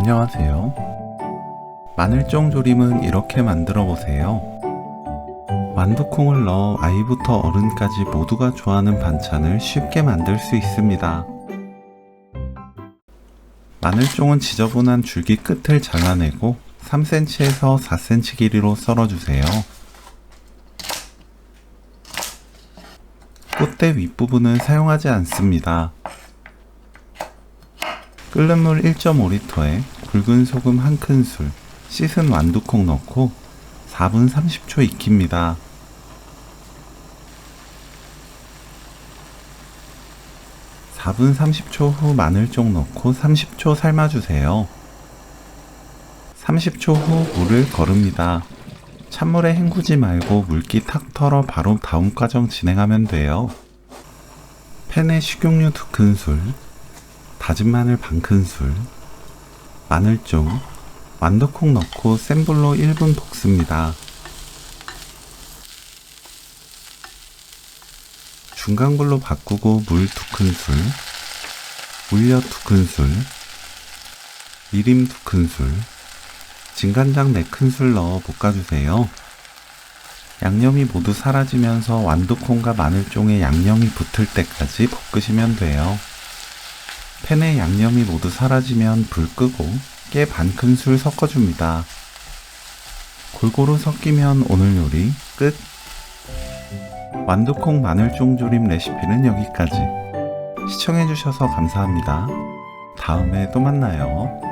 안녕하세요. 마늘종 조림은 이렇게 만들어 보세요. 완두콩을 넣어 아이부터 어른까지 모두가 좋아하는 반찬을 쉽게 만들 수 있습니다. 마늘종은 지저분한 줄기 끝을 잘라내고 3cm에서 4cm 길이로 썰어주세요. 꽃대 윗부분은 사용하지 않습니다. 끓는 물 1.5리터에 굵은 소금 1큰술, 씻은 완두콩 넣고 4분 30초 익힙니다. (4분 30초) 후 마늘종 넣고 30초 삶아주세요. 30초 후 물을 거릅니다. 찬물에 헹구지 말고 물기 탁 털어 바로 다음 과정 진행하면 돼요. 팬에 식용유 2큰술, 다진 마늘 반큰술, 마늘종, 완두콩 넣고 센 불로 1분 볶습니다. 중간불로 바꾸고 물 2큰술, 물엿 2큰술, 미림 2큰술, 진간장 4큰술 넣어 볶아주세요. 양념이 모두 사라지면서 완두콩과 마늘종에 양념이 붙을 때까지 볶으시면 돼요. 팬에 양념이 모두 사라지면 불 끄고 깨 반큰술 섞어줍니다. 골고루 섞이면 오늘 요리 끝! 완두콩 마늘종 조림 레시피는 여기까지. 시청해주셔서 감사합니다. 다음에 또 만나요.